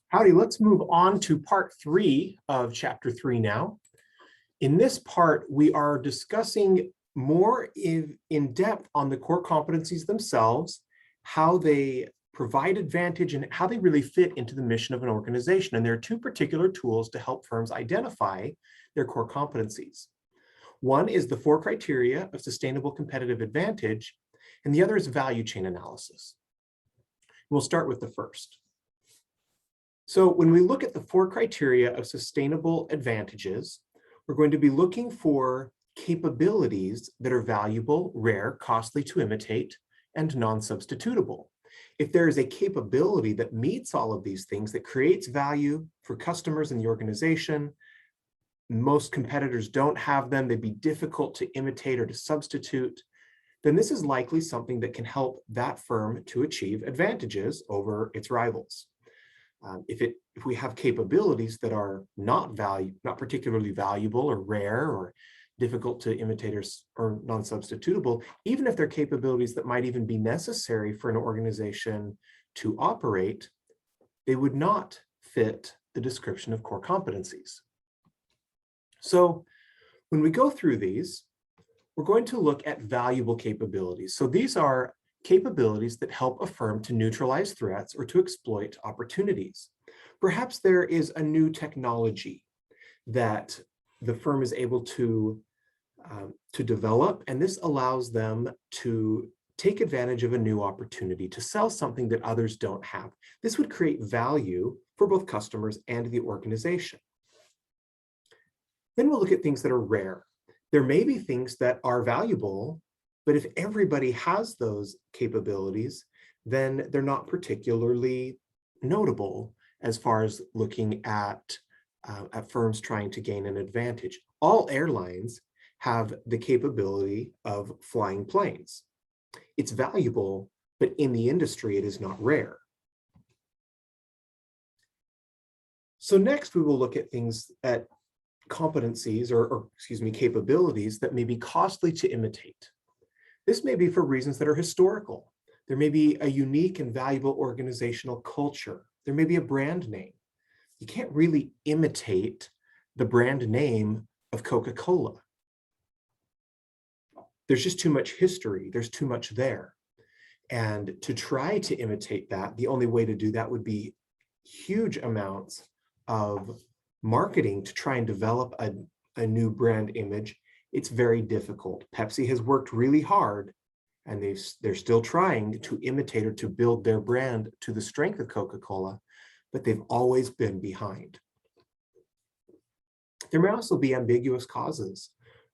Howdy, let's move on to part 3 of chapter 3 now. In this part, we are discussing more in depth on the core competencies themselves, how they provide advantage, and how they really fit into the mission of an organization. And there are two particular tools to help firms identify their core competencies. One is the 4 criteria of sustainable competitive advantage, and the other is value chain analysis. We'll start with the first. So when we look at the 4 criteria of sustainable advantages, we're going to be looking for capabilities that are valuable, rare, costly to imitate, and non-substitutable. If there is a capability that meets all of these things, that creates value for customers in the organization, most competitors don't have them, they'd be difficult to imitate or to substitute, then this is likely something that can help that firm to achieve advantages over its rivals. If we have capabilities that are not particularly valuable or rare or difficult to imitate or non-substitutable, even if they're capabilities that might even be necessary for an organization to operate, they would not fit the description of core competencies. So when we go through these, we're going to look at valuable capabilities. So these are capabilities that help a firm to neutralize threats or to exploit opportunities. Perhaps there is a new technology that the firm is able to develop, and this allows them to take advantage of a new opportunity to sell something that others don't have. This would create value for both customers and the organization. Then we'll look at things that are rare. There may be things that are valuable, but if everybody has those capabilities, then they're not particularly notable as far as looking at firms trying to gain an advantage. All airlines have the capability of flying planes. It's valuable, but in the industry, it is not rare. So next, we will look at things at competencies or capabilities that may be costly to imitate. This may be for reasons that are historical. There may be a unique and valuable organizational culture. There may be a brand name. You can't really imitate the brand name of Coca-Cola. There's just too much history. There's too much there. And to try to imitate that, the only way to do that would be huge amounts of marketing to try and develop a new brand image. It's very difficult. Pepsi has worked really hard, and they're still trying to imitate or to build their brand to the strength of Coca-Cola, but they've always been behind. There may also be ambiguous causes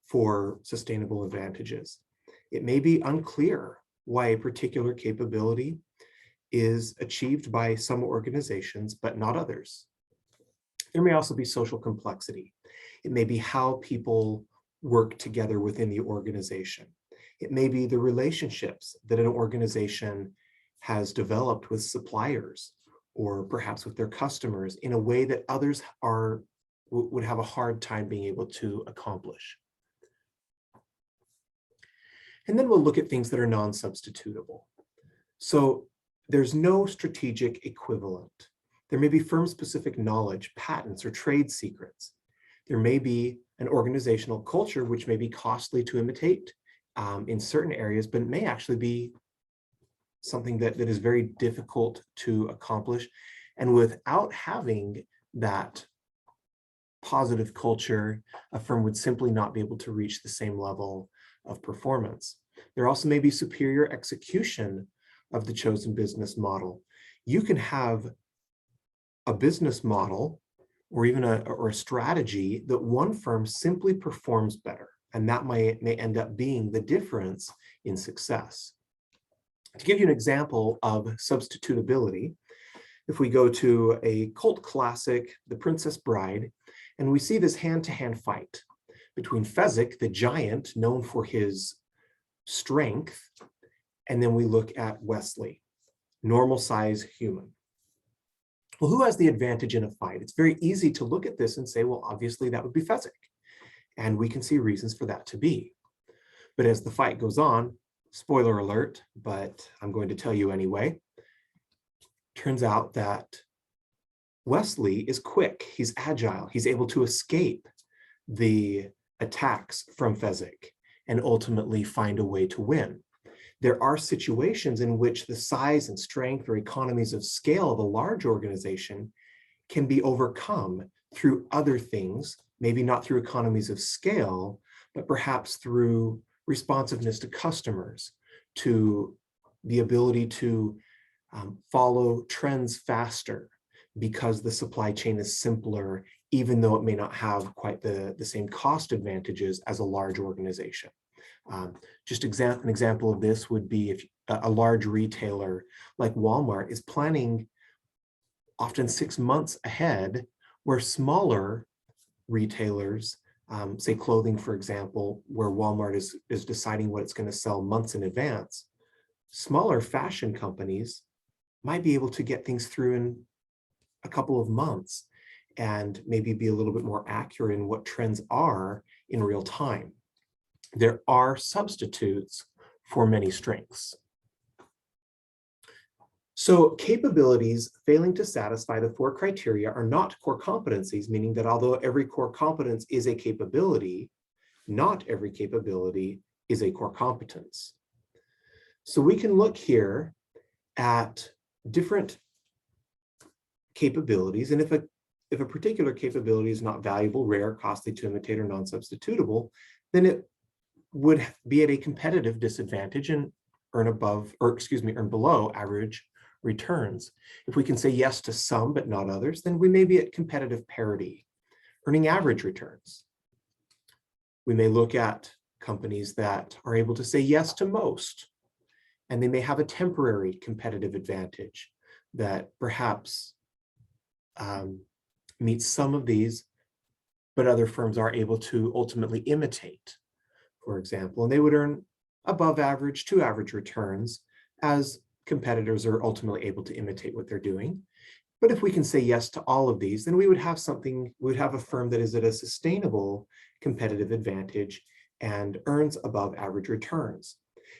for sustainable advantages. It may be unclear why a particular capability is achieved by some organizations, but not others. There may also be social complexity. It may be how people work together within the organization. It may be the relationships that an organization has developed with suppliers or perhaps with their customers in a way that others would have a hard time being able to accomplish. And then we'll look at things that are non-substitutable. So there's no strategic equivalent. There may be firm-specific knowledge, patents, or trade secrets. There may be an organizational culture which may be costly to imitate in certain areas, but it may actually be something that is very difficult to accomplish. And without having that positive culture, a firm would simply not be able to reach the same level of performance. There also may be superior execution of the chosen business model. You can have a business model or even a strategy that one firm simply performs better, and that may end up being the difference in success. To give you an example of substitutability, if we go to a cult classic, The Princess Bride, and we see this hand-to-hand fight between Fezzik, the giant known for his strength, and then we look at Wesley, normal size human. Well, who has the advantage in a fight? It's very easy to look at this and say, well, obviously that would be Fezzik. And we can see reasons for that to be. But as the fight goes on, spoiler alert, but I'm going to tell you anyway, turns out that Wesley is quick, he's agile, he's able to escape the attacks from Fezzik and ultimately find a way to win. There are situations in which the size and strength or economies of scale of a large organization can be overcome through other things, maybe not through economies of scale, but perhaps through responsiveness to customers, to the ability to follow trends faster because the supply chain is simpler, even though it may not have quite the same cost advantages as a large organization. Just an example of this would be if a large retailer like Walmart is planning often 6 months ahead, where smaller retailers, say clothing, for example, where Walmart is deciding what it's going to sell months in advance, smaller fashion companies might be able to get things through in a couple of months and maybe be a little bit more accurate in what trends are in real time. There are substitutes for many strengths. So capabilities failing to satisfy the 4 criteria are not core competencies, meaning that although every core competence is a capability, not every capability is a core competence. So we can look here at different capabilities, and if a particular capability is not valuable, rare, costly to imitate, or non-substitutable, then it would be at a competitive disadvantage and earn below average returns. If we can say yes to some but not others, then we may be at competitive parity, earning average returns. We may look at companies that are able to say yes to most, and they may have a temporary competitive advantage that perhaps meets some of these, but other firms are able to ultimately imitate, for example, and they would earn above average to average returns as competitors are ultimately able to imitate what they're doing. But if we can say yes to all of these, then we would have a firm that is at a sustainable competitive advantage and earns above average returns.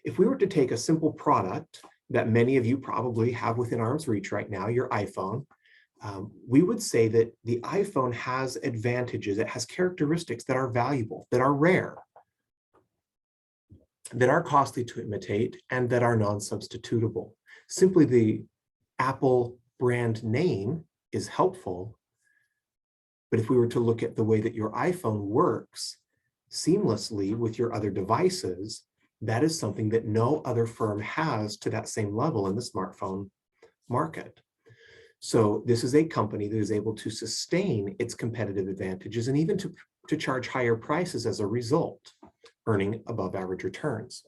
If we were to take a simple product that many of you probably have within arm's reach right now, your iPhone, we would say that the iPhone has advantages, it has characteristics that are valuable, that are rare, that are costly to imitate, and that are non-substitutable. Simply the Apple brand name is helpful, but if we were to look at the way that your iPhone works seamlessly with your other devices, that is something that no other firm has to that same level in the smartphone market. So this is a company that is able to sustain its competitive advantages and even to charge higher prices as a result, earning above average returns.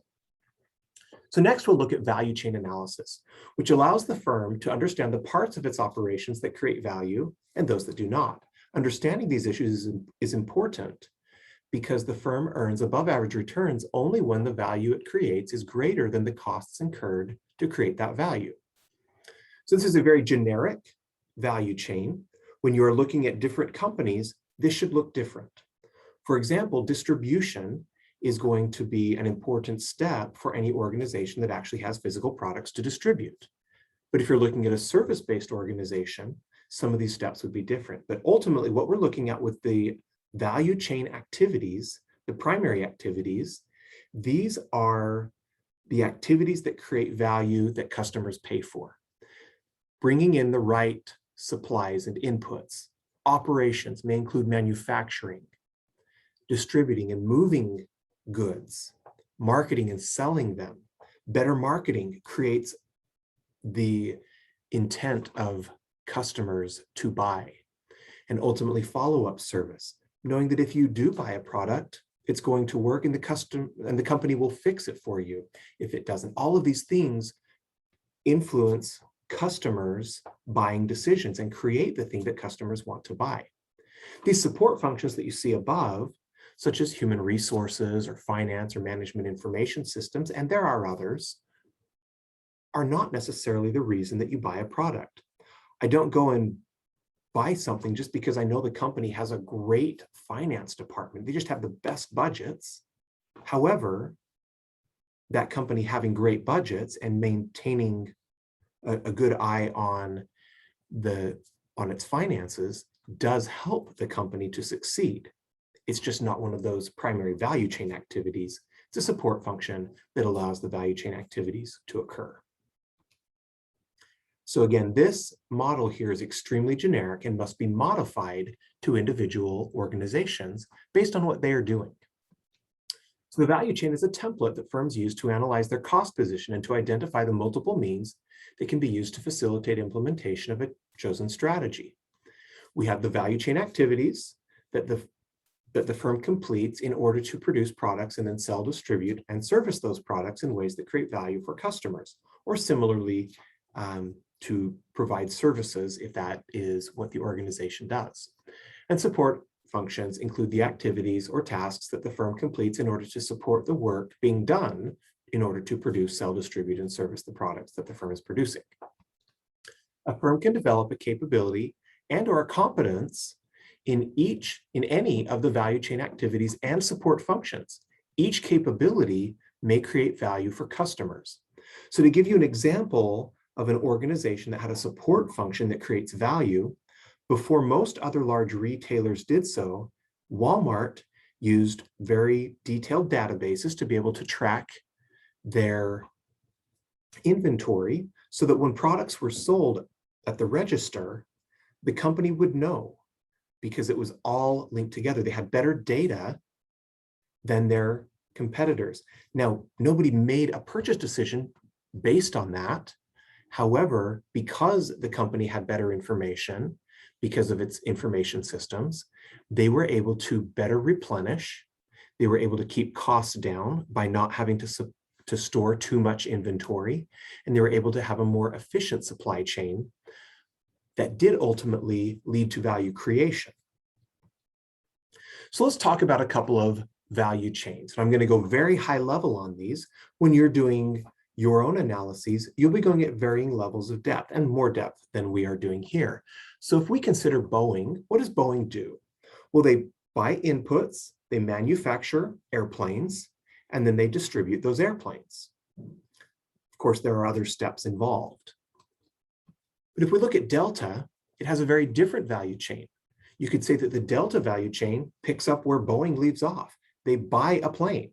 So next we'll look at value chain analysis, which allows the firm to understand the parts of its operations that create value and those that do not. Understanding these issues is important because the firm earns above average returns only when the value it creates is greater than the costs incurred to create that value. So this is a very generic value chain. When you are looking at different companies, this should look different. For example, distribution is going to be an important step for any organization that actually has physical products to distribute. But if you're looking at a service-based organization, some of these steps would be different. But ultimately, what we're looking at with the value chain activities, the primary activities, these are the activities that create value that customers pay for. Bringing in the right supplies and inputs. Operations may include manufacturing, distributing and moving goods, marketing and selling them. Better marketing creates the intent of customers to buy, and ultimately follow-up service, knowing that if you do buy a product, it's going to work and the company will fix it for you if it doesn't. All of these things influence customers' buying decisions and create the thing that customers want to buy. These support functions that you see above, such as human resources or finance or management information systems, and there are others, are not necessarily the reason that you buy a product. I don't go and buy something just because I know the company has a great finance department. They just have the best budgets. However, that company having great budgets and maintaining a good eye on the on its finances does help the company to succeed. It's just not one of those primary value chain activities. It's a support function that allows the value chain activities to occur. So again, this model here is extremely generic and must be modified to individual organizations based on what they are doing. So the value chain is a template that firms use to analyze their cost position and to identify the multiple means that can be used to facilitate implementation of a chosen strategy. We have the value chain activities that the firm completes in order to produce products and then sell, distribute, and service those products in ways that create value for customers, or similarly, to provide services if that is what the organization does. And support functions include the activities or tasks that the firm completes in order to support the work being done in order to produce, sell, distribute, and service the products that the firm is producing. A firm can develop a capability and or a competence in any of the value chain activities and support functions. Each capability may create value for customers. So to give you an example of an organization that had a support function that creates value, before most other large retailers did so, Walmart used very detailed databases to be able to track their inventory so that when products were sold at the register, the company would know because it was all linked together. They had better data than their competitors. Now, nobody made a purchase decision based on that. However, because the company had better information, because of its information systems, they were able to better replenish. They were able to keep costs down by not having to store too much inventory, and they were able to have a more efficient supply chain that did ultimately lead to value creation. So let's talk about a couple of value chains. And I'm going to go very high level on these. When you're doing your own analyses, you'll be going at varying levels of depth and more depth than we are doing here. So if we consider Boeing, what does Boeing do? Well, they buy inputs, they manufacture airplanes, and then they distribute those airplanes. Of course, there are other steps involved. But if we look at Delta, it has a very different value chain. You could say that the Delta value chain picks up where Boeing leaves off. They buy a plane,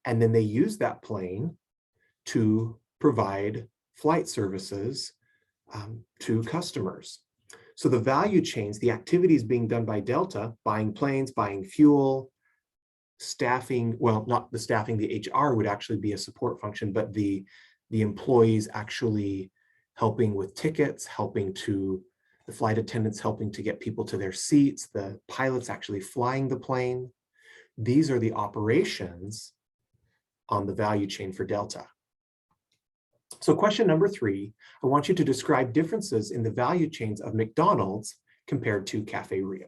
and then they use that plane to provide flight services to customers. So the value chains, the activities being done by Delta, buying planes, buying fuel, staffing, well, not the staffing, the HR would actually be a support function, but the employees actually helping with tickets, the flight attendants helping to get people to their seats, the pilots actually flying the plane. These are the operations on the value chain for Delta. So question number 3, I want you to describe differences in the value chains of McDonald's compared to Cafe Rio.